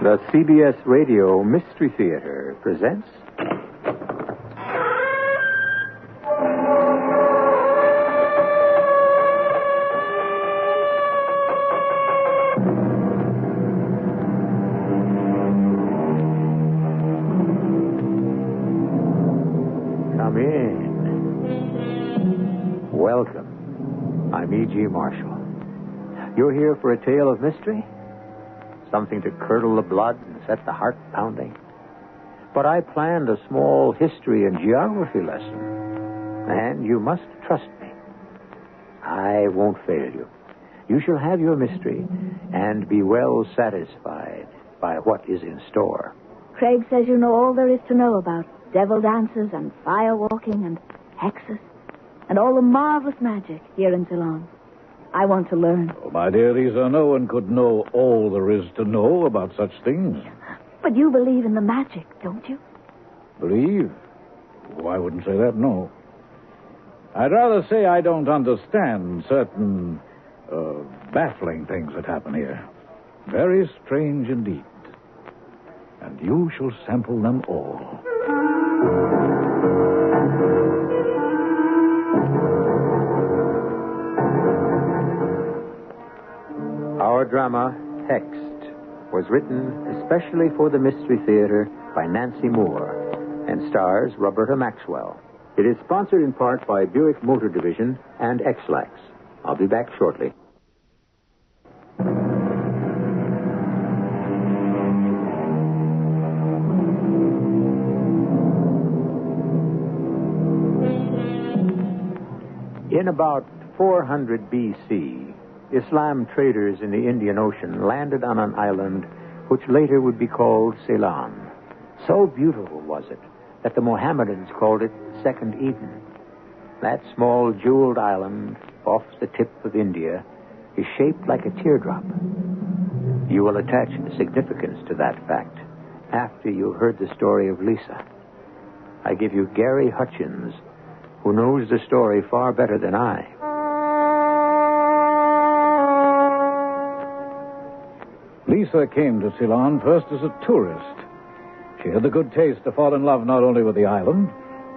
The CBS Radio Mystery Theater presents... Come in. Welcome. I'm E.G. Marshall. You're here for a tale of mystery? Something to curdle the blood and set the heart pounding. But I planned a small history and geography lesson. And you must trust me. I won't fail you. You shall have your mystery and be well satisfied by what is in store. Craig says you know all there is to know about devil dances and fire walking and hexes and all the marvelous magic here in Ceylon. I want to learn. Oh, my dear Lisa, no one could know all there is to know about such things. But you believe in the magic, don't you? Believe? Oh, I wouldn't say that, no. I'd rather say I don't understand certain baffling things that happen here. Very strange indeed. And you shall sample them all. Our drama, Hexed, was written especially for the Mystery Theater by Nancy Moore and stars Roberta Maxwell. It is sponsored in part by Buick Motor Division and X-Lax. I'll be back shortly. In about 400 B.C., Islam traders in the Indian Ocean landed on an island which later would be called Ceylon. So beautiful was it that the Mohammedans called it Second Eden. That small jeweled island off the tip of India is shaped like a teardrop. You will attach significance to that fact after you've heard the story of Lisa. I give you Gary Hutchins, who knows the story far better than I. Lisa came to Ceylon first as a tourist. She had the good taste to fall in love not only with the island,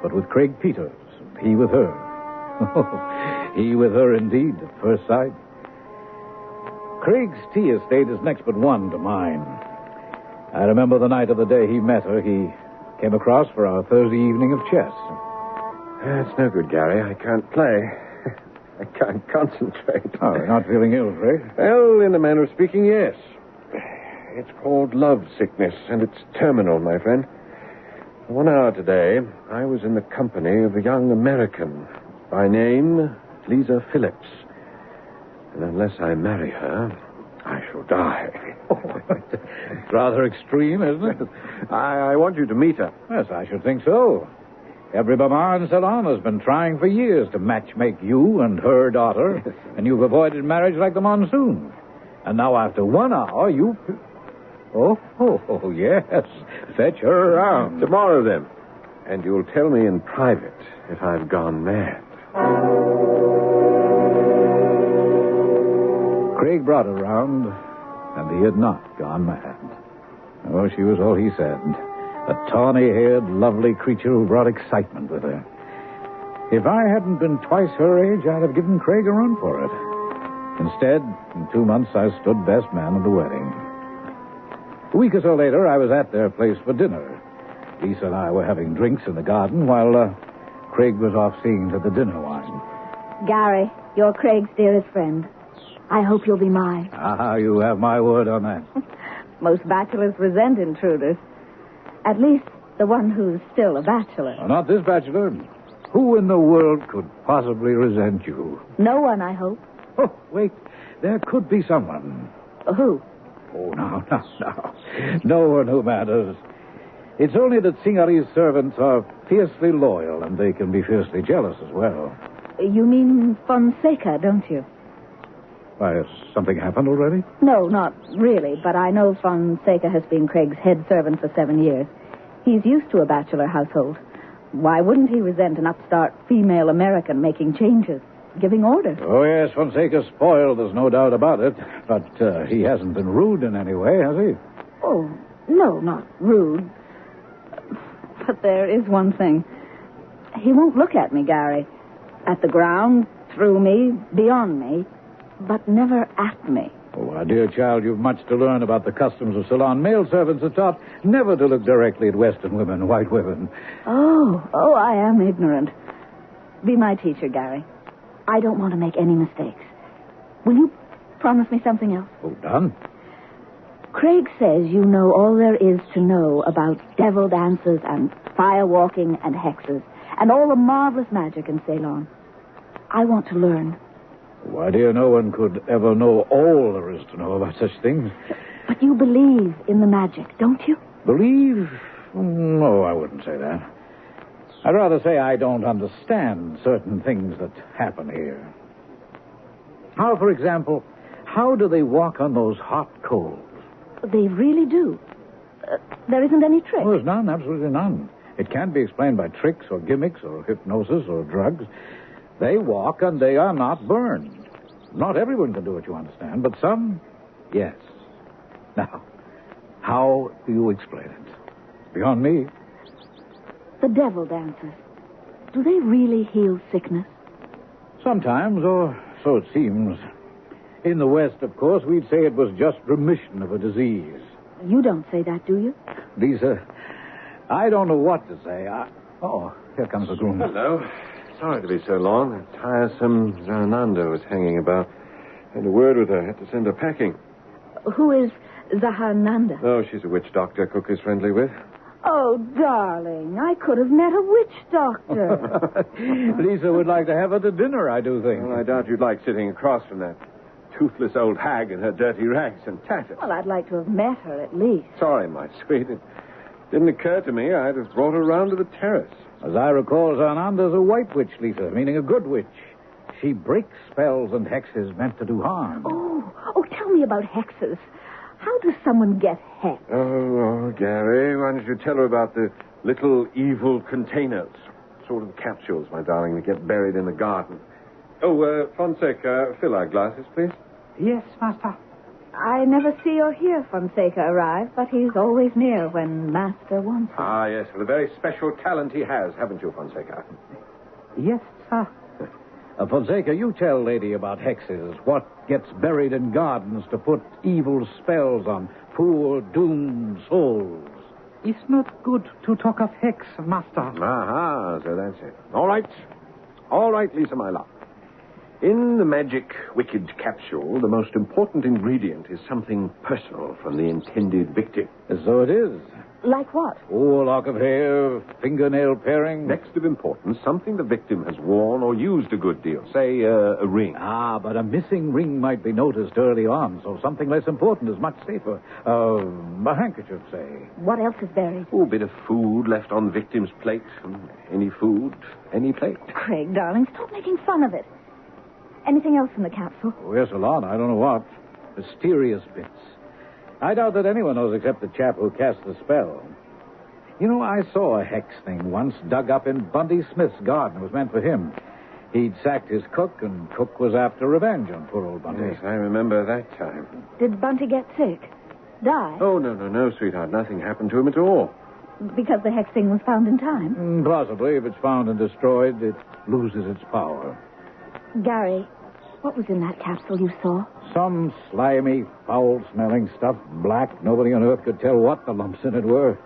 but with Craig Peters, and he with her. He with her indeed, at first sight. Craig's tea estate is next but one to mine. I remember the night of the day he met her. He came across for our Thursday evening of chess. It's no good, Gary. I can't play. I can't concentrate. Oh, you're not feeling ill, Craig? Well, in a manner of speaking, yes. It's called love sickness, and it's terminal, my friend. 1 hour today, I was in the company of a young American, by name Lisa Phillips. And unless I marry her, I shall die. It's rather extreme, isn't it? I want you to meet her. Yes, I should think so. Every mama in Ceylon has been trying for years to match-make you and her daughter, and you've avoided marriage like the monsoon. And now after 1 hour, you... Oh, yes. Fetch her around. Tomorrow, then. And you'll tell me in private if I've gone mad. Craig brought her round, and he had not gone mad. Oh, she was all he said. A tawny-haired, lovely creature who brought excitement with her. If I hadn't been twice her age, I'd have given Craig a run for it. Instead, in 2 months, I stood best man at the wedding. A week or so later, I was at their place for dinner. Lisa and I were having drinks in the garden while Craig was off seeing to the dinner wine. Gary, you're Craig's dearest friend. I hope you'll be mine. Ah, you have my word on that. Most bachelors resent intruders. At least the one who's still a bachelor. Oh, not this bachelor. Who in the world could possibly resent you? No one, I hope. Oh, wait. There could be someone. Who? Oh, no. No one who matters. It's only that Signore's servants are fiercely loyal, and they can be fiercely jealous as well. You mean Fonseca, don't you? Why, has something happened already? No, not really, but I know Fonseca has been Craig's head servant for 7 years. He's used to a bachelor household. Why wouldn't he resent an upstart female American making changes, giving orders? Oh, yes, Fonseca's spoiled, there's no doubt about it. But he hasn't been rude in any way, has he? Oh, no, not rude. But there is one thing. He won't look at me, Gary. At the ground, through me, beyond me, but never at me. Oh, my dear child, you've much to learn about the customs of Ceylon. Male servants are taught never to look directly at Western women, white women. Oh, I am ignorant. Be my teacher, Gary. I don't want to make any mistakes. Will you promise me something else? Oh, done. Craig says you know all there is to know about devil dances and fire walking and hexes and all the marvelous magic in Ceylon. I want to learn. Why, dear, no one could ever know all there is to know about such things. But you believe in the magic, don't you? Believe? No, I wouldn't say that. I'd rather say I don't understand certain things that happen here. How, for example, how do they walk on those hot coals? They really do. There isn't any trick. Oh, there's none, absolutely none. It can't be explained by tricks or gimmicks or hypnosis or drugs. They walk and they are not burned. Not everyone can do it, you understand, but some, yes. Now, how do you explain it? Beyond me. The devil dances. Do they really heal sickness? Sometimes, or so it seems. In the West, of course, we'd say it was just remission of a disease. You don't say that, do you? Lisa, I don't know what to say. Oh, here comes the groom. Hello. Sorry to be so long. That tiresome Zananda was hanging about. Had a word with her. Had to send her packing. Who is Zahananda? Oh, she's a witch doctor Cook is friendly with. Oh, darling, I could have met a witch doctor. Lisa would like to have her to dinner, I do think. Well, I doubt you'd like sitting across from that toothless old hag in her dirty rags and tatters. Well, I'd like to have met her at least. Sorry, my sweet. It didn't occur to me. I'd have brought her round to the terrace. As I recall, Zananda's a white witch, Lisa, meaning a good witch. She breaks spells and hexes meant to do harm. Oh, tell me about hexes. How does someone get hexed? Oh, Gary, why don't you tell her about the little evil containers? Sort of capsules, my darling, that get buried in the garden. Oh, Fonseca, fill our glasses, please. Yes, Master. I never see or hear Fonseca arrive, but he's always near when Master wants him. Ah, yes, with a very special talent he has, haven't you, Fonseca? Yes, sir. Fonseca, you tell lady about hexes. What gets buried in gardens to put evil spells on poor, doomed souls? It's not good to talk of hex, Master. Aha, so that's it. All right, Lisa, my love. In the magic wicked capsule, the most important ingredient is something personal from the intended victim. So it is. Like what? Oh, a lock of hair, fingernail paring. Next of importance, something the victim has worn or used a good deal. Say, a ring. Ah, but a missing ring might be noticed early on, so something less important is much safer. A handkerchief, say. What else is buried? Oh, a bit of food left on victim's plate. Any food, any plate. Craig, darling, stop making fun of it. Anything else in the capsule? Oh, yes, a lot. I don't know what. Mysterious bits. I doubt that anyone knows except the chap who cast the spell. You know, I saw a hex thing once dug up in Bundy Smith's garden. It was meant for him. He'd sacked his cook, and Cook was after revenge on poor old Bundy. Yes, I remember that time. Did Bunty get sick? Die? Oh, no, sweetheart. Nothing happened to him at all. Because the hex thing was found in time? Possibly. If it's found and destroyed, it loses its power. Gary, what was in that capsule you saw? Some slimy, foul-smelling stuff, black. Nobody on earth could tell what the lumps in it were.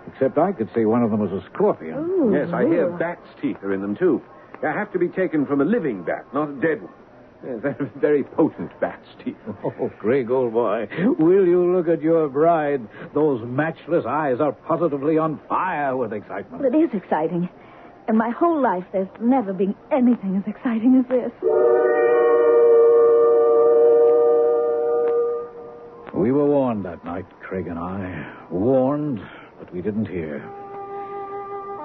Except I could see one of them was a scorpion. Ooh, Yes, I hear bats' teeth are in them, too. They have to be taken from a living bat, not a dead one. Yeah, very, very potent bat's teeth. Oh, Craig, old boy, will you look at your bride? Those matchless eyes are positively on fire with excitement. Well, it is exciting. In my whole life, there's never been anything as exciting as this. We were warned that night, Craig and I. Warned, but we didn't hear.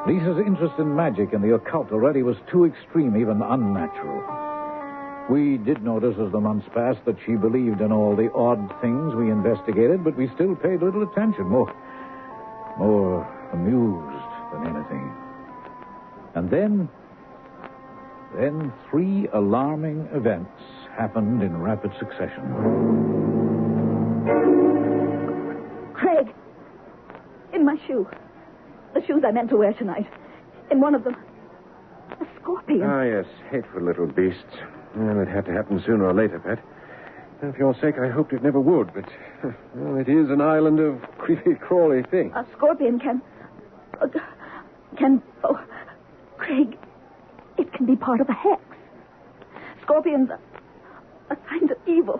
Lisa's interest in magic and the occult already was too extreme, even unnatural. We did notice as the months passed that she believed in all the odd things we investigated, but we still paid little attention, more amused than anything. And then 3 alarming events happened in rapid succession. Craig, in my shoe. The shoes I meant to wear tonight. In one of them, a scorpion. Ah, yes, hateful little beasts. Well, it had to happen sooner or later, Pet. And for your sake, I hoped it never would, but, well, it is an island of creepy, crawly things. A scorpion can... Oh, Craig, it can be part of a hex. Scorpions are signs of evil.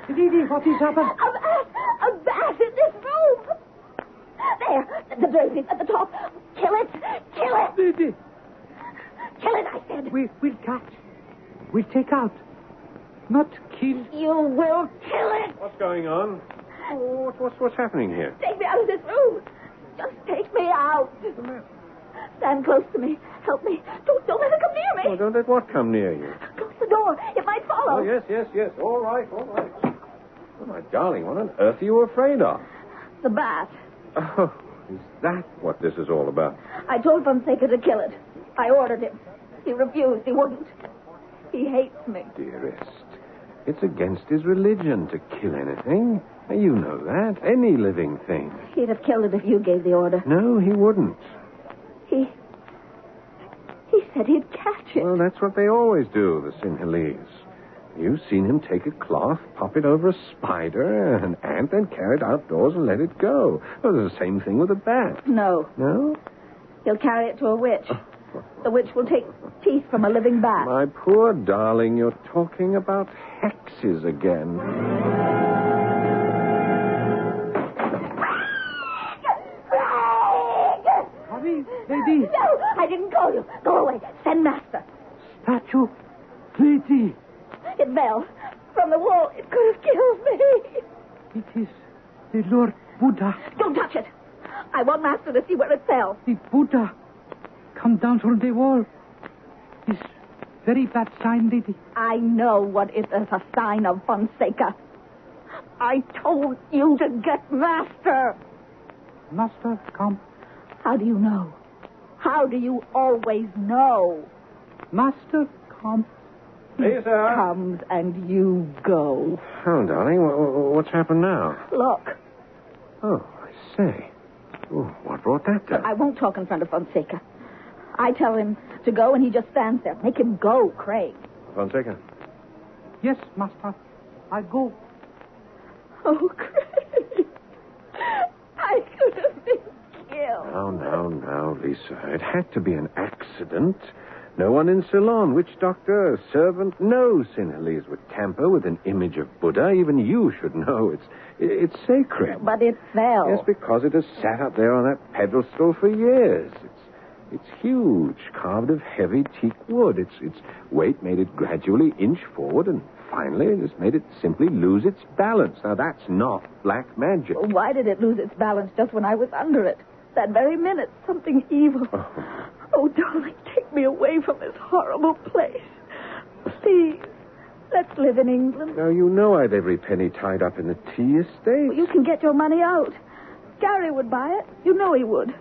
Didi, what is happened? A bat in this room. There, the blazing at the top. Kill it. Kill it. Didi, Kill it, I said. we'll catch. We'll take out. Not kill. You will kill it. What's going on? Oh, what's happening here? Take me out of this room. Just take me out. Stand close to me. Help me. Don't let it come near me. Oh, don't let what come near you? Close the door. It might follow. Oh, yes. All right. Oh, my darling, what on earth are you afraid of? The bat. Oh, is that what this is all about? I told Fonseca to kill it. I ordered him. He refused. He wouldn't. He hates me. Dearest, it's against his religion to kill anything. You know that. Any living thing. He'd have killed it if you gave the order. No, he wouldn't. He said he'd catch it. Well, that's what they always do, the Sinhalese. You've seen him take a cloth, pop it over a spider, an ant, then carry it outdoors and let it go. Well, it's the same thing with a bat. No. No? He'll carry it to a witch. The witch will take teeth from a living bat. My poor darling, you're talking about hexes again. Lady. No, I didn't call you. Go away. Send master. Statue. Lady. It fell from the wall. It could have killed me. It is the Lord Buddha. Don't touch it. I want master to see where it fell. The Buddha come down from the wall. It's very bad sign, lady. I know what it is a sign of, Fonseca. I told you to get master. Master, come. How do you know? How do you always know? Master, come. Lisa. Comes and you go. Oh, darling, what's happened now? Look. Oh, I say. Oh, what brought that down? I won't talk in front of Fonseca. I tell him to go and he just stands there. Make him go, Craig. Fonseca. Yes, master. I go. Oh, Craig. I could have been killed. Now, Lisa. It had to be an accident. No one in Ceylon, witch doctor, servant, no Sinhalese would tamper with an image of Buddha. Even you should know it's sacred. But it fell. Yes, because it has sat up there on that pedestal for years. It's huge, carved of heavy teak wood. Its weight made it gradually inch forward, and finally it has made it simply lose its balance. Now, that's not black magic. Why did it lose its balance just when I was under it? That very minute, something evil. Oh, darling, take me away from this horrible place. Please, let's live in England. Now, you know I've every penny tied up in the tea estate. Well, you can get your money out. Gary would buy it. You know he would.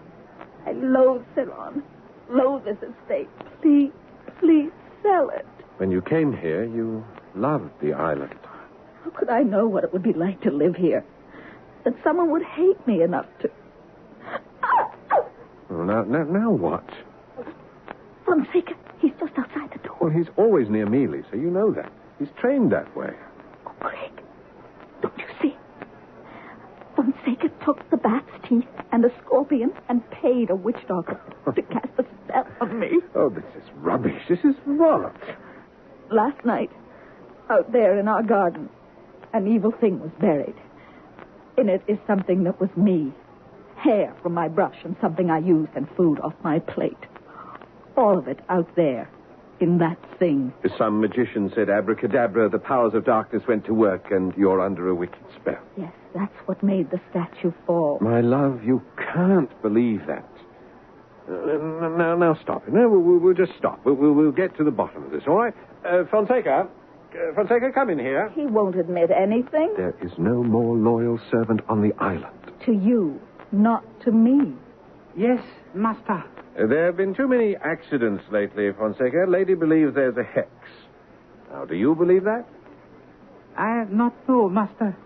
I loathe Ceylon. Loathe this estate. Please sell it. When you came here, you loved the island. How could I know what it would be like to live here? That someone would hate me enough to... Oh, now what? Fonseca, he's just outside the door. Well, he's always near me, Lisa. You know that. He's trained that way. Oh, Craig, don't you see? Fonseca took the bat's teeth and a scorpion and paid a witch doctor to cast a spell on me. Oh, this is rubbish. This is what? Last night, out there in our garden, an evil thing was buried. In it is something that was me. Hair from my brush and something I used and food off my plate. All of it out there, in that thing. Some magician said abracadabra, the powers of darkness went to work, and you're under a wicked spell. Yes, that's what made the statue fall. My love, you can't believe that. Now stop it. No, we'll just stop. We'll get to the bottom of this, all right? Fonseca, come in here. He won't admit anything. There is no more loyal servant on the island. To you, not to me. Yes, master. There have been too many accidents lately, Fonseca. Lady believes there's a hex. Now, do you believe that? I not know, master.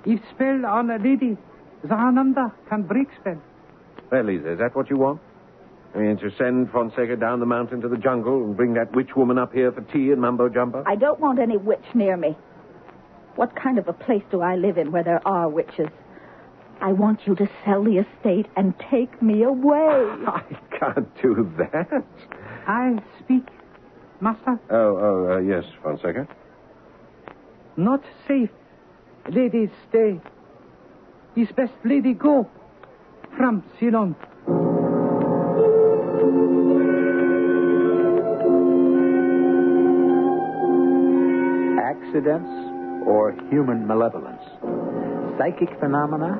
If spell on a lady, Zahananda can break spell. Well, Lisa, is that what you want? I mean, to send Fonseca down the mountain to the jungle and bring that witch woman up here for tea and mumbo-jumbo? I don't want any witch near me. What kind of a place do I live in where there are witches? I want you to sell the estate and take me away. I can't do that. I speak, master. Yes, Fonseca. Not safe. Lady, stay. Is best lady go from Ceylon. Accidents or human malevolence? Psychic phenomena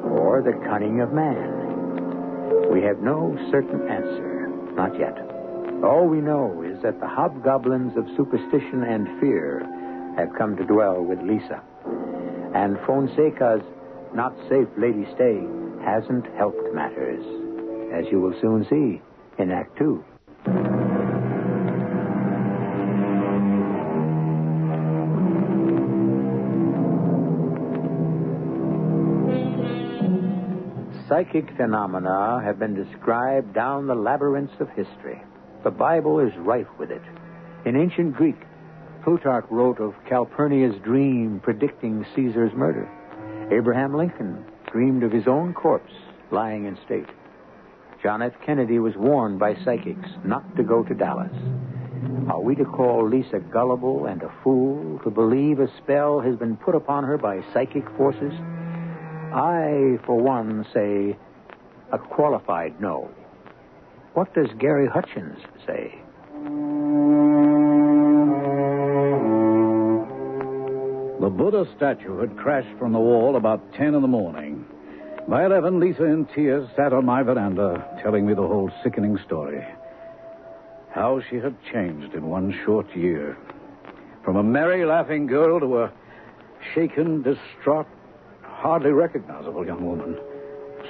or the cunning of man? We have no certain answer, not yet. All we know is that the hobgoblins of superstition and fear have come to dwell with Lisa. And Fonseca's not safe lady stay hasn't helped matters, as you will soon see in Act 2. Psychic phenomena have been described down the labyrinths of history. The Bible is rife with it. In ancient Greek, Plutarch wrote of Calpurnia's dream predicting Caesar's murder. Abraham Lincoln dreamed of his own corpse lying in state. John F. Kennedy was warned by psychics not to go to Dallas. Are we to call Lisa gullible and a fool to believe a spell has been put upon her by psychic forces? I, for one, say a qualified no. What does Gary Hutchins say? The Buddha statue had crashed from the wall about 10 in the morning. By 11, Lisa, in tears, sat on my veranda, telling me the whole sickening story. How she had changed in one short year. From a merry, laughing girl to a shaken, distraught, hardly recognizable young woman.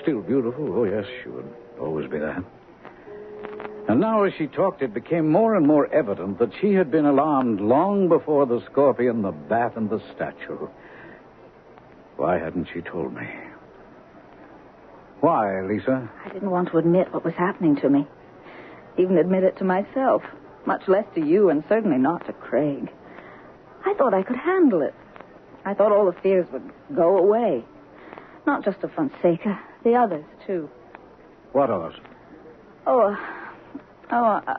Still beautiful, oh yes, she would always be that. And now as she talked, it became more and more evident that she had been alarmed long before the scorpion, the bat, and the statue. Why hadn't she told me? Why, Lisa? I didn't want to admit what was happening to me. Even admit it to myself. Much less to you, and certainly not to Craig. I thought I could handle it. I thought all the fears would go away. Not just of Fonseca, the others, too. What others? A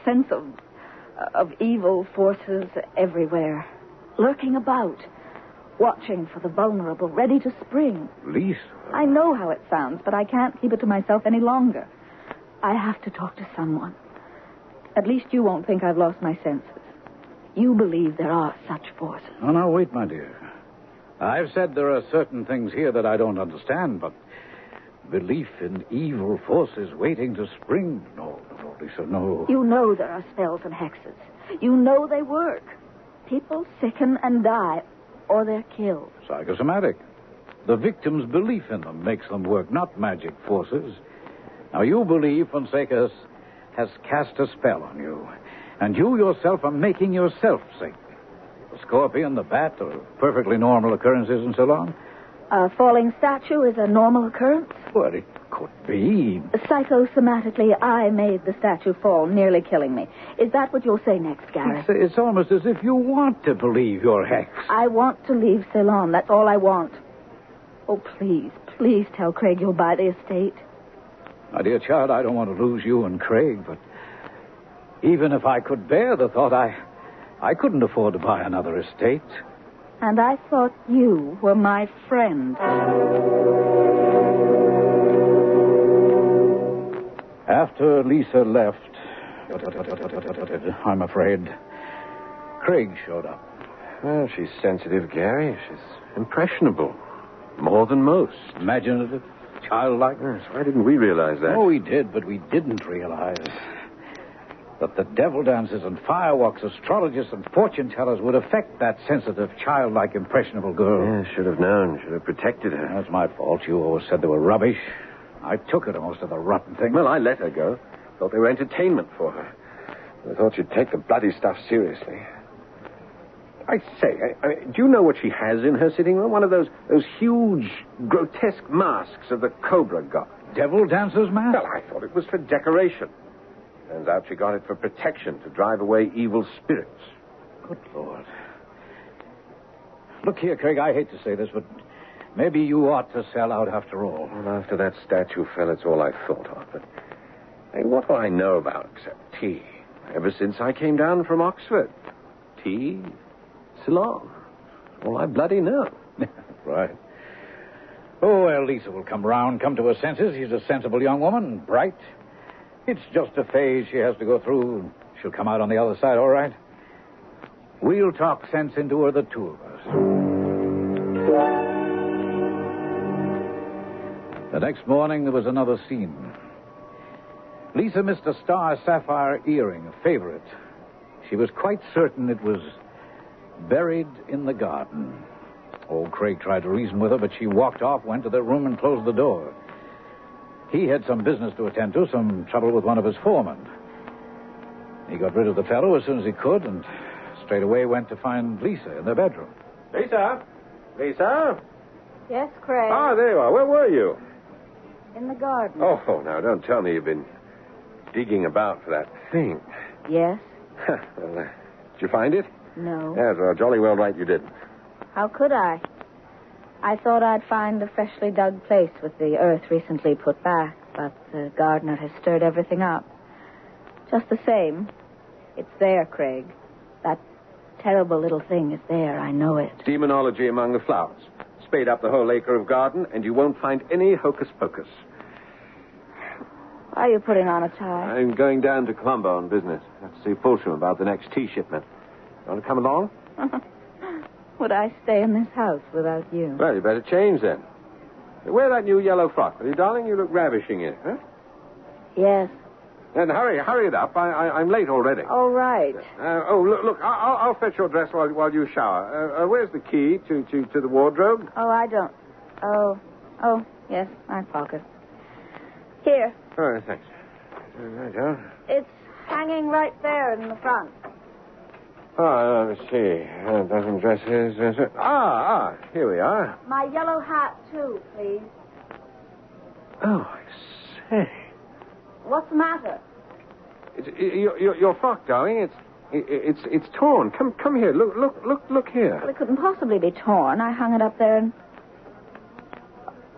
sense of evil forces everywhere. Lurking about. Watching for the vulnerable, ready to spring. Lisa? I know how it sounds, but I can't keep it to myself any longer. I have to talk to someone. At least you won't think I've lost my senses. You believe there are such forces. Oh, now, wait, my dear. I've said there are certain things here that I don't understand, but belief in evil forces waiting to spring? No, Lisa, no. You know there are spells and hexes. You know they work. People sicken and die, or they're killed. Psychosomatic. The victim's belief in them makes them work, not magic forces. Now, you believe Fonseca has cast a spell on you, and you yourself are making yourself sick. The scorpion, the bat, are perfectly normal occurrences in Ceylon. A falling statue is a normal occurrence? Well, it could be. Psychosomatically, I made the statue fall, nearly killing me. Is that what you'll say next, Gary? It's almost as if you want to believe you're hexed. I want to leave Ceylon. That's all I want. Oh, please tell Craig you'll buy the estate. My dear child, I don't want to lose you and Craig, but even if I could bear the thought, I couldn't afford to buy another estate. And I thought you were my friend. After Lisa left, I'm afraid, Craig showed up. Well, she's sensitive, Gary. She's impressionable. More than most. Imaginative, childlike. Yes, why didn't we realize that? Oh, we did, but we didn't realize that the devil dances and fireworks, astrologists and fortune tellers would affect that sensitive, childlike, impressionable girl. Yeah, should have known. Should have protected her. That's my fault. You always said they were rubbish. I took her to most of the rotten things. Well, I let her go. Thought they were entertainment for her. I thought she'd take the bloody stuff seriously. I say, do you know what she has in her sitting room? One of those huge, grotesque masks of the Cobra god. Devil dancer's mask? Well, I thought it was for decoration. Turns out she got it for protection, to drive away evil spirits. Good Lord. Look here, Craig, I hate to say this, but maybe you ought to sell out after all. Well, after that statue fell, it's all I thought of. But what do I know about except tea? Ever since I came down from Oxford. Tea, Ceylon. All I bloody know. Right. Oh, well, Lisa will come to her senses. She's a sensible young woman, bright. It's just a phase she has to go through. She'll come out on the other side, all right? We'll talk sense into her, the two of us. The next morning, there was another scene. Lisa missed a star sapphire earring, a favorite. She was quite certain it was buried in the garden. Old Craig tried to reason with her, but she walked off, went to their room, and closed the door. He had some business to attend to, some trouble with one of his foremen. He got rid of the fellow as soon as he could, and straight away went to find Lisa in their bedroom. Lisa? Lisa? Yes, Craig. Ah, there you are. Where were you? In the garden. Oh, now, don't tell me you've been digging about for that thing. Yes? Well, did you find it? No. Yes, well, jolly well right you didn't. How could I? I thought I'd find a freshly dug place with the earth recently put back, but the gardener has stirred everything up. Just the same, it's there, Craig. That terrible little thing is there, I know it. Demonology among the flowers. Spade up the whole acre of garden, and you won't find any hocus-pocus. Why are you putting on a tie? I'm going down to Colombo on business. I have to see Fulsham about the next tea shipment. You want to come along? Would I stay in this house without you? Well, you better change then. Wear that new yellow frock, will you, darling? You look ravishing in it, huh? Yes. Then hurry it up. I'm late already. All right. Look, I'll fetch your dress while you shower. Where's the key to the wardrobe? Oh, I don't. Oh, yes, my pocket. Here. Oh, thanks. Right, huh? It's hanging right there in the front. Oh, let me see. Dozen dresses. Here we are. My yellow hat, too, please. Oh, I say. What's the matter? Your frock, darling. It's torn. Come here. Look here. Well, it couldn't possibly be torn. I hung it up there and...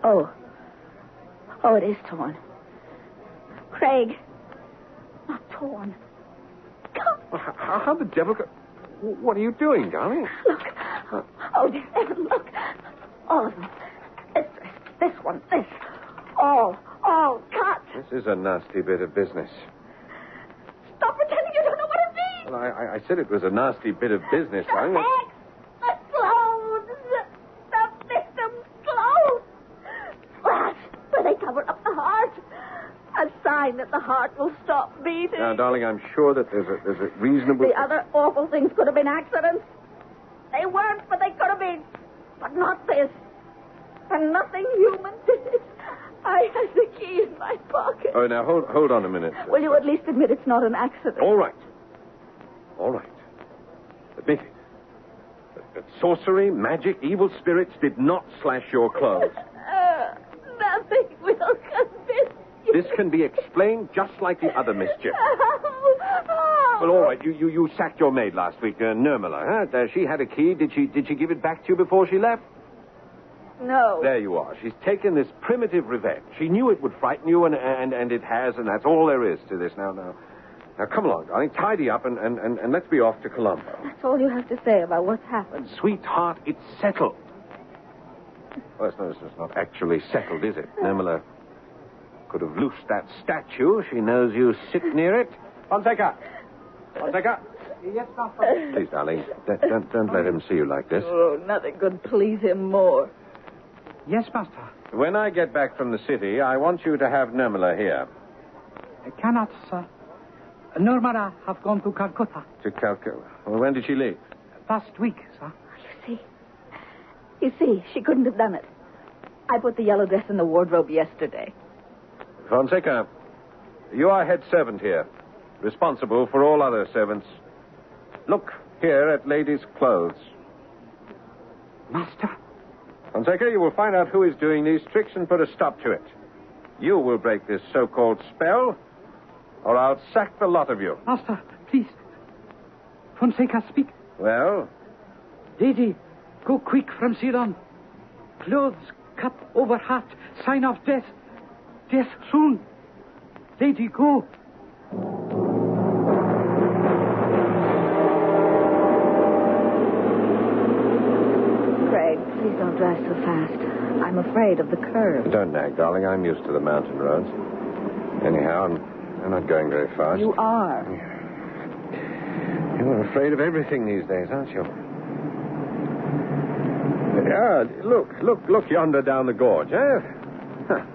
Oh, it is torn. Craig, not torn. Come. How the devil... What are you doing, darling? Look. Oh, dear heaven, look. All of them. This dress, this one, this. All cut. This is a nasty bit of business. Stop pretending you don't know what it means. Well, I said it was a nasty bit of business, darling. The clothes. The victim's clothes. Rats, where they cover up the heart. A sign that the heart will stop beating. Now, darling, I'm sure that there's a reasonable... The other awful things could have been accidents. They weren't, but they could have been. But not this. And nothing human did it. I had the key in my pocket. Oh, now, hold on a minute. Will you at least admit it's not an accident? All right. Admit it. That sorcery, magic, evil spirits did not slash your clothes. Nothing will convince you. This can be explained just like the other mischief. Well, all right. You sacked your maid last week, Nirmala, huh? She had a key. Did she give it back to you before she left? No. There you are. She's taken this primitive revenge. She knew it would frighten you, and it has, and that's all there is to this. Now, come along, darling. Tidy up, and let's be off to Colombo. That's all you have to say about what's happened. Sweetheart, it's settled. Well, it's not actually settled, is it? Nirmala could have loosed that statue. She knows you sit near it. Fonseca! Yes, Master. Please, darling, don't let him see you like this. Oh, nothing could please him more. Yes, Master. When I get back from the city, I want you to have Nirmala here. I cannot, sir. Nirmala have gone to Calcutta. To Calcutta? Well, when did she leave? Last week, sir. You see, she couldn't have done it. I put the yellow dress in the wardrobe yesterday. Fonseca, you are head servant here, responsible for all other servants. Look, here at Ladies' Clothes. Master. Fonseca, you will find out who is doing these tricks and put a stop to it. You will break this so-called spell, or I'll sack the lot of you. Master, please. Fonseca, speak. Well? Lady, go quick from Ceylon. Clothes cut over heart, sign of death. Death soon. Lady, go. Craig, please don't drive so fast. I'm afraid of the curve. Don't nag, darling. I'm used to the mountain roads. Anyhow, I'm not going very fast. You are. You're afraid of everything these days, aren't you? Yeah, look yonder down the gorge, eh?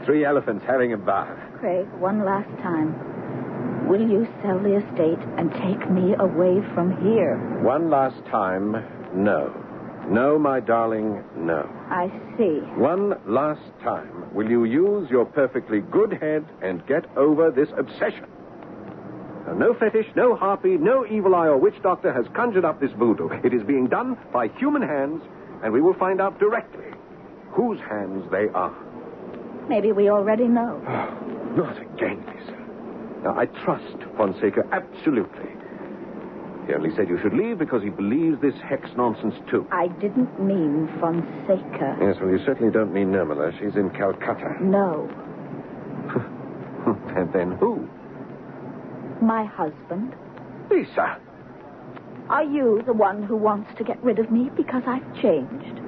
3 elephants having a bath. Craig, one last time. Will you sell the estate and take me away from here? One last time, no. No, my darling, no. I see. One last time, will you use your perfectly good head and get over this obsession? Now, no fetish, no harpy, no evil eye or witch doctor has conjured up this voodoo. It is being done by human hands, and we will find out directly whose hands they are. Maybe we already know. Not again, Lisa. Now, I trust Fonseca absolutely. He only said you should leave because he believes this hex nonsense, too. I didn't mean Fonseca. Yes, well, you certainly don't mean Nirmala. She's in Calcutta. No. And then who? My husband. Lisa. Are you the one who wants to get rid of me because I've changed?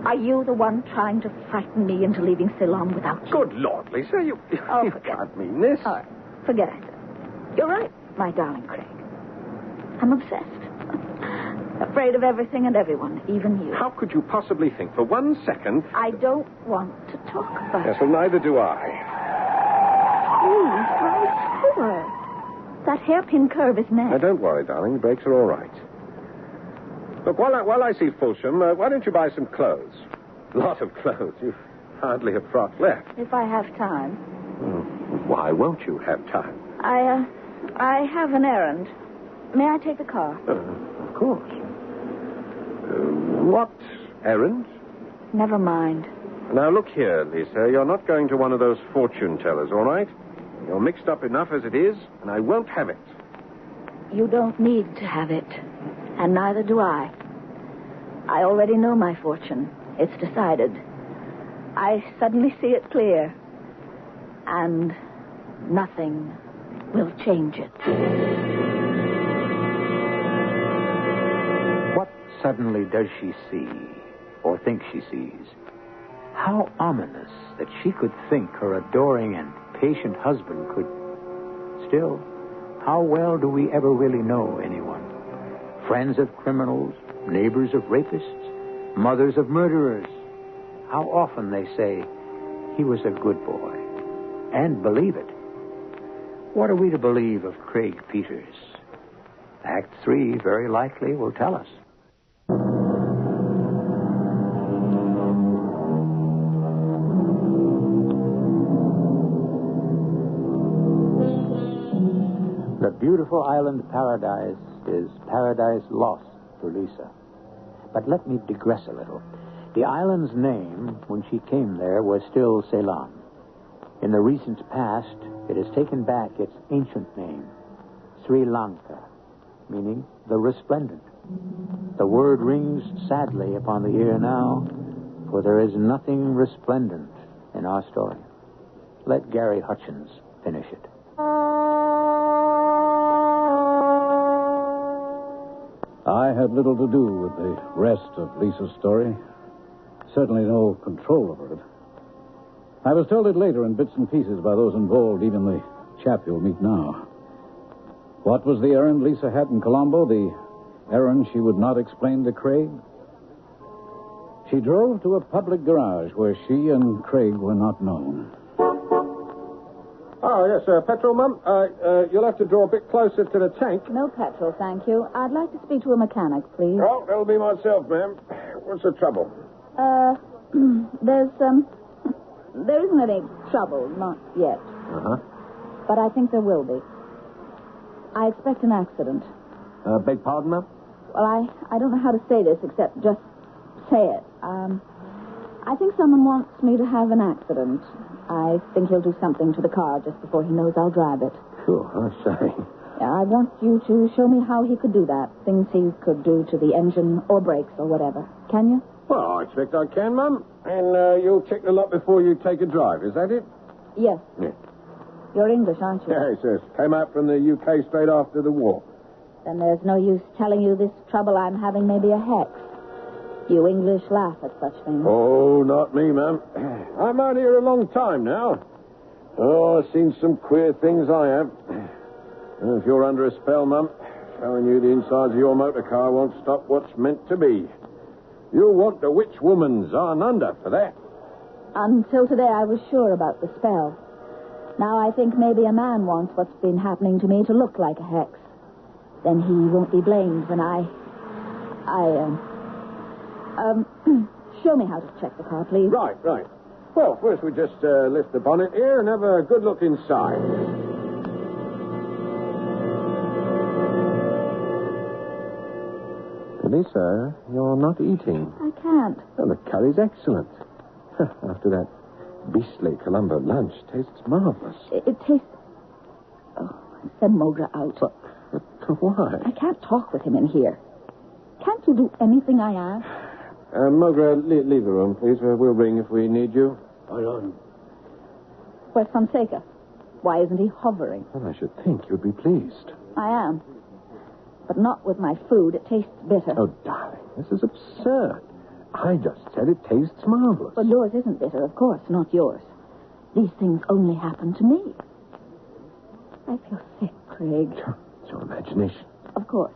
Are you the one trying to frighten me into leaving Ceylon without you? Good Lord, Lisa, you can't mean this. All right, forget it. You're right, my darling Craig. I'm obsessed. Afraid of everything and everyone, even you. How could you possibly think for 1 second... I don't want to talk about Yes, well, neither do I. Please, I'm sure. That hairpin curve is Now, next. don't worry, darling. The brakes are all right. Look, while I see Fulsham, why don't you buy some clothes? A lot of clothes. You've hardly a frock left. If I have time. Why won't you have time? I have an errand. May I take the car? Of course. What errand? Never mind. Now, look here, Lisa. You're not going to one of those fortune tellers, all right? You're mixed up enough as it is, and I won't have it. You don't need to have it. And neither do I. I already know my fortune. It's decided. I suddenly see it clear. And nothing will change it. What suddenly does she see, or think she sees? How ominous that she could think her adoring and patient husband could... Still, how well do we ever really know anyone? Friends of criminals, neighbors of rapists, mothers of murderers. How often they say, he was a good boy. And believe it. What are we to believe of Craig Peters? Act 3 very likely will tell us. The beautiful island paradise is paradise lost to Lisa. But let me digress a little. The island's name, when she came there, was still Ceylon. In the recent past, it has taken back its ancient name, Sri Lanka, meaning the resplendent. The word rings sadly upon the ear now, for there is nothing resplendent in our story. Let Gary Hutchins finish it. I had little to do with the rest of Lisa's story. Certainly no control over it. I was told it later in bits and pieces by those involved, even the chap you'll meet now. What was the errand Lisa had in Colombo? The errand she would not explain to Craig? She drove to a public garage where she and Craig were not known. Oh, yes, petrol, Mum. You'll have to draw a bit closer to the tank. No petrol, thank you. I'd like to speak to a mechanic, please. Oh, that'll be myself, ma'am. What's the trouble? There isn't any trouble, not yet. Uh-huh. But I think there will be. I expect an accident. Beg pardon, ma'am? Well, I don't know how to say this except just say it. I think someone wants me to have an accident. I think he'll do something to the car just before he knows I'll drive it. Sure, I say. Yeah, I want you to show me how he could do that. Things he could do to the engine or brakes or whatever. Can you? Well, I expect I can, Mum. And you'll check the lot before you take a drive, is that it? Yes. Yeah. You're English, aren't you? Yes, yes. Came out from the UK straight after the war. Then there's no use telling you this trouble I'm having may be a hex. You English laugh at such things. Oh, not me, Mum. I'm out here a long time now. Oh, I've seen some queer things, I have. If you're under a spell, Mum, telling you the insides of your motor car won't stop what's meant to be. You'll want the witch woman's Ananda for that. Until today, I was sure about the spell. Now I think maybe a man wants what's been happening to me to look like a hex. Then he won't be blamed when show me how to check the car, please. Right. Well, first we just lift the bonnet here and have a good look inside. Lisa, you're not eating. I can't. Well, the curry's excellent. After that beastly Colombo lunch, tastes marvelous. It tastes... Oh, send Mogra out. But why? I can't talk with him in here. Can't you do anything I ask? Mogra, leave the room, please. We'll ring if we need you. Where's Fonseca? Why isn't he hovering? Well, I should think you'd be pleased. I am. But not with my food. It tastes bitter. Oh, darling, this is absurd. I just said it tastes marvelous. Well, yours isn't bitter, of course, not yours. These things only happen to me. I feel sick, Craig. It's your imagination. Of course.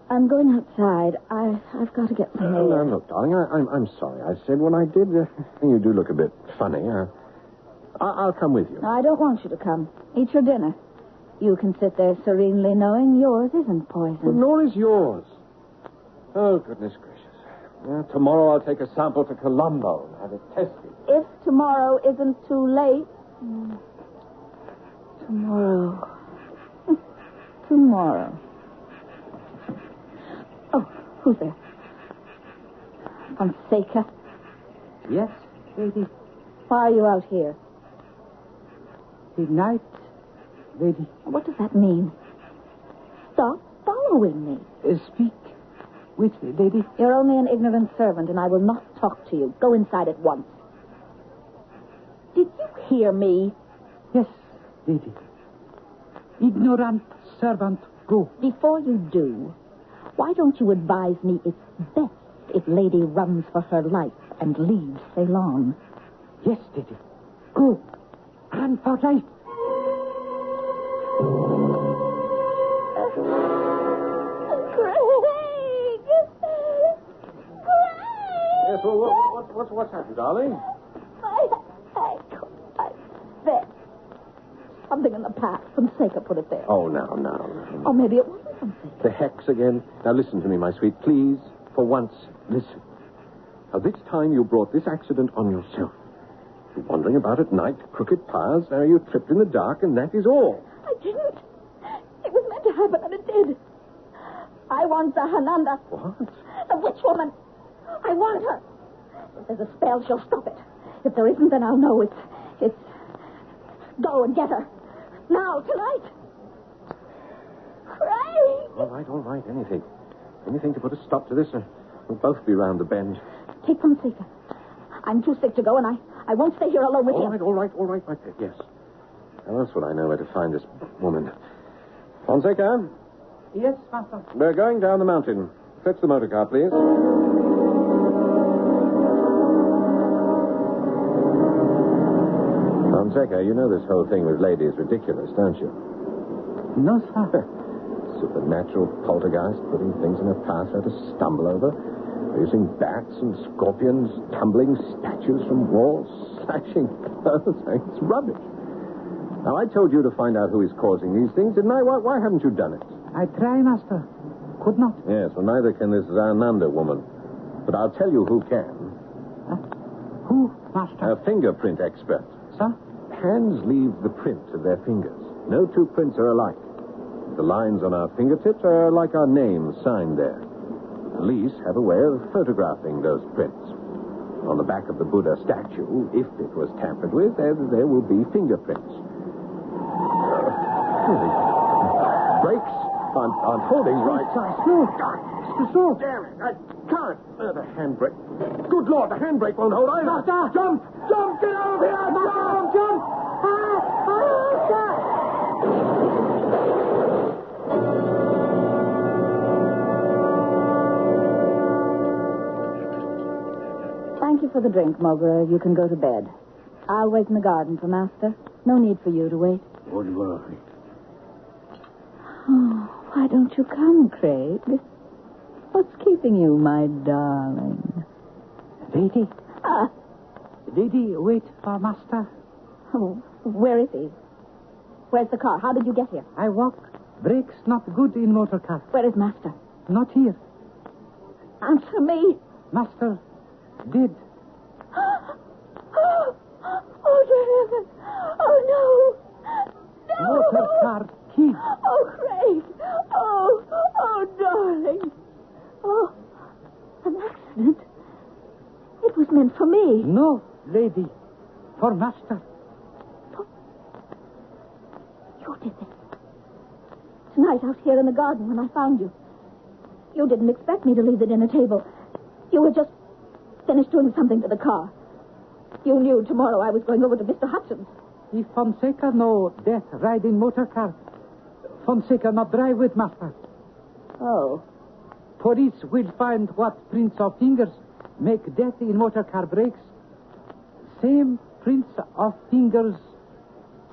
I'm going outside. I've got to get some air. No, look, darling, I'm sorry. I said what I did. You do look a bit funny. I'll come with you. I don't want you to come. Eat your dinner. You can sit there serenely knowing yours isn't poison. Well, nor is yours. Oh, goodness gracious. Tomorrow I'll take a sample to Colombo and have it tested. If tomorrow isn't too late. Tomorrow. Tomorrow. Oh, who's there? Fonseca? Yes, lady. Why are you out here? Good night, lady. What does that mean? Stop following me. Speak with me, lady. You're only an ignorant servant, and I will not talk to you. Go inside at once. Did you hear me? Yes, lady. Ignorant servant, go. Before you do, why don't you advise me it's best if Lady runs for her life and leaves Ceylon? Yes, lady. Go. Run for life. Yes, well, what's happened, darling? I there. Something in the path. Fonseca put it there. Oh, no. Or maybe it wasn't Fonseca. The hex again. Now listen to me, my sweet. Please, for once, listen. Now, this time you brought this accident on yourself. You're wandering about at night, crooked paths. Now you tripped in the dark, and that is all. I didn't. It was meant to happen, and it did. I want the Hananda. What? The witch woman. I want her. If there's a spell, she'll stop it. If there isn't, then I'll know it's... Go and get her. Now, tonight. Craig! All right. Anything to put a stop to this. We'll both be round the bend. Take Fonseca. I'm too sick to go, and I won't stay here alone with you. All right, my pet, yes. Now, else would I know where to find this woman. Fonseca, Yes, master. we're going down the mountain. Fetch the motor car, please. Fonseca, you know this whole thing with Lady is ridiculous, don't you? No, sir. Supernatural poltergeist, putting things in her path for her to stumble over, using bats and scorpions, tumbling statues from walls, slashing pearls. It's rubbish. Now, I told you to find out who is causing these things, didn't I? Why haven't you done it? I try, master. Could not. Yes, well, neither can this Zananda woman. But I'll tell you who can. Who, master? A fingerprint expert. Sir? Hands leave the print of their fingers. No two prints are alike. The lines on our fingertips are like our names signed there. The police have a way of photographing those prints. On the back of the Buddha statue, if it was tampered with, there will be fingerprints. Brakes on holding right. Slow. Damn it, I can't. The handbrake. Good Lord, the handbrake won't hold either. Master! Jump! Get out of here! Jump! Thank you for the drink, Mogra. You can go to bed. I'll wait in the garden for Master. No need for you to wait. Good worry. Oh, why don't you come, Craig? What's keeping you, my darling? Lady, Ah, wait for Master. oh, where is he? Where's the car? How did you get here? I walk. Brakes not good in motor car. Where is Master? Not here. Answer me. Master did. Oh, dear heaven. Oh, no. Motor car key. Oh, Craig. Oh, darling. Oh, an accident. It was meant for me. No, lady. For Master. You did this. Tonight out here in the garden when I found you. You didn't expect me to leave the dinner table. You had just finished doing something to the car. You knew tomorrow I was going over to Mr. Hutchins. If Fonseca no death ride in motor car, Fonseca not drive with Master. Oh. Police will find what prints of fingers make death in motor car brakes. Same prints of fingers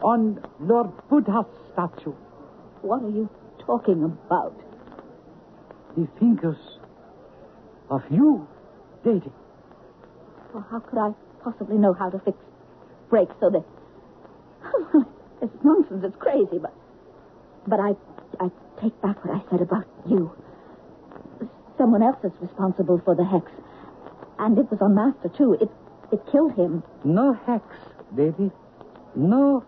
on Lord Buddha's statue. What are you talking about? The fingers of you, lady. Well, how could I possibly know how to fix brakes so that... It's nonsense. It's crazy, but I take back what I said about you. Someone else is responsible for the hex. And it was on Master, too. It killed him. No hex, lady. No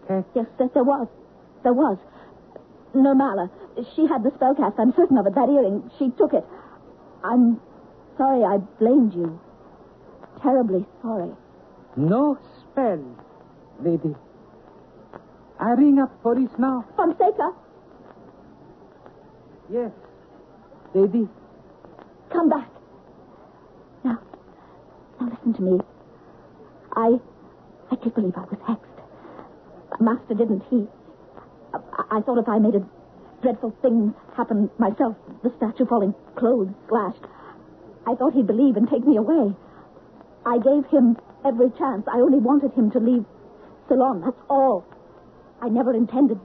hex. Yes, there was. There was. Nirmala. She had the spell cast. I'm certain of it. That earring. She took it. I'm sorry I blamed you. Terribly sorry. No spell, lady. I ring up police now. Fonseca, Yes, lady. come back. Now listen to me. I did believe I was hexed. Master didn't. I thought if I made a dreadful thing happen myself, the statue falling, clothes slashed, I thought he'd believe and take me away. I gave him every chance. I only wanted him to leave Ceylon, that's all. I never intended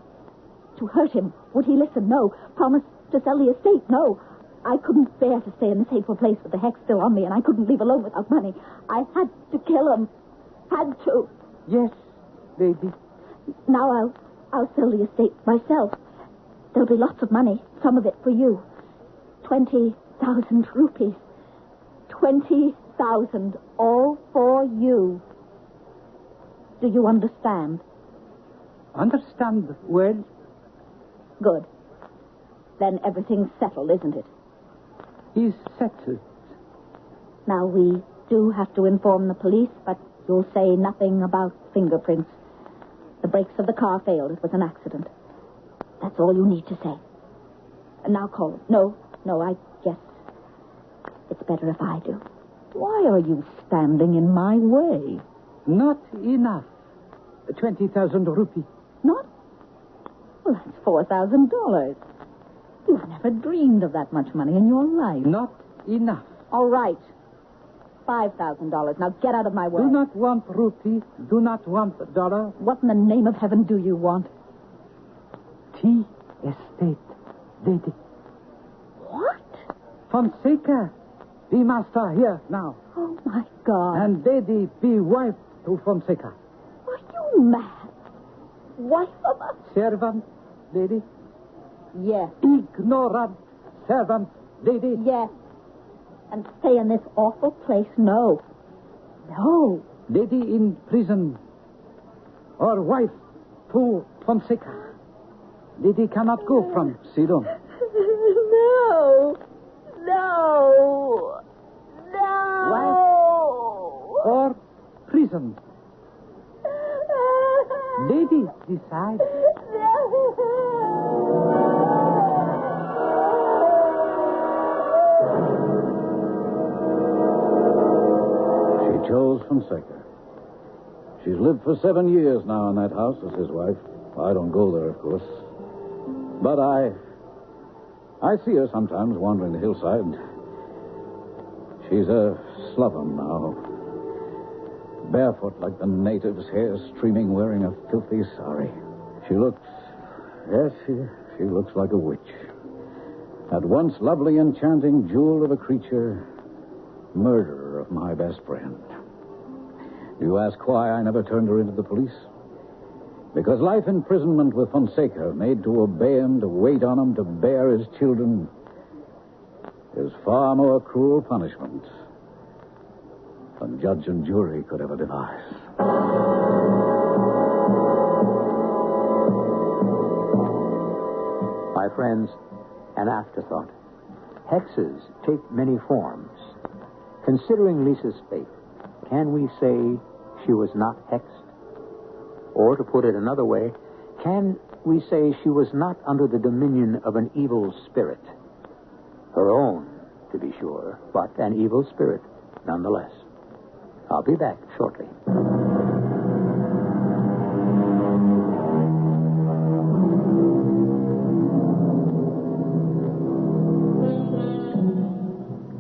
to hurt him. Would he listen? No. Promise to sell the estate? No. I couldn't bear to stay in this hateful place with the hex still on me, and I couldn't leave alone without money. I had to kill him. Had to. Yes, lady. Now I'll sell the estate myself. There'll be lots of money, some of it for you. 20,000 rupees. 20,000, all for you. Do you understand? Understand well? Good. Then everything's settled, isn't it? Is settled. Now, we do have to inform the police, but you'll say nothing about fingerprints. The brakes of the car failed. It was an accident. That's all you need to say. And now call. No, I guess it's better if I do. Why are you standing in my way? Not enough. 20,000 rupees. Not? Well, that's $4,000. You've never dreamed of that much money in your life. Not enough. All right. $5,000. Now get out of my way. Do not want rupee. Do not want dollar. What in the name of heaven do you want? Tea estate, lady. What? Fonseca, be master here now. Oh, my God. And lady be wife to Fonseca. Are you mad? Wife of a... Servant, lady. Yes. Ignorant servant, lady. Yes. And stay in this awful place? No. No. Lady in prison. Or wife to Fonseca. Lady cannot go from Ceylon. No. No. No. Life or prison. Lady, decide. She chose Fonseca. She's lived for 7 years now in that house as his wife. I don't go there, of course. But I see her sometimes wandering the hillside. She's a sloven now. Barefoot like the natives, hair streaming, wearing a filthy sari. She looks like a witch. At once lovely, enchanting jewel of a creature, murderer of my best friend. Do you ask why I never turned her into the police? Because life imprisonment with Fonseca, made to obey him, to wait on him, to bear his children, is far more cruel punishment than judge and jury could ever devise. My friends, an afterthought. Hexes take many forms. Considering Lisa's fate, can we say she was not hexed? Or, to put it another way, can we say she was not under the dominion of an evil spirit? Her own, to be sure, but an evil spirit nonetheless. I'll be back shortly.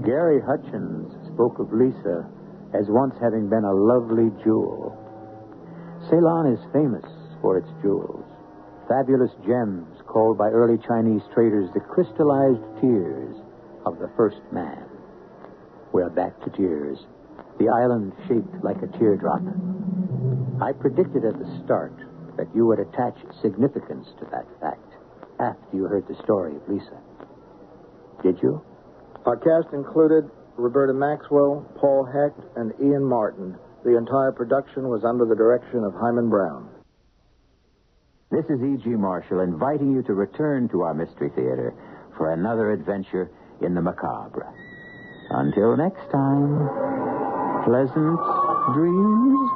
Gary Hutchins spoke of Lisa as once having been a lovely jewel. Ceylon is famous for its jewels, fabulous gems called by early Chinese traders the crystallized tears of the first man. We're back to tears, the island shaped like a teardrop. I predicted at the start that you would attach significance to that fact after you heard the story of Lisa. Did you? Our cast included Roberta Maxwell, Paul Hecht, and Ian Martin. The entire production was under the direction of Hyman Brown. This is E.G. Marshall inviting you to return to our Mystery Theater for another adventure in the macabre. Until next time, pleasant dreams.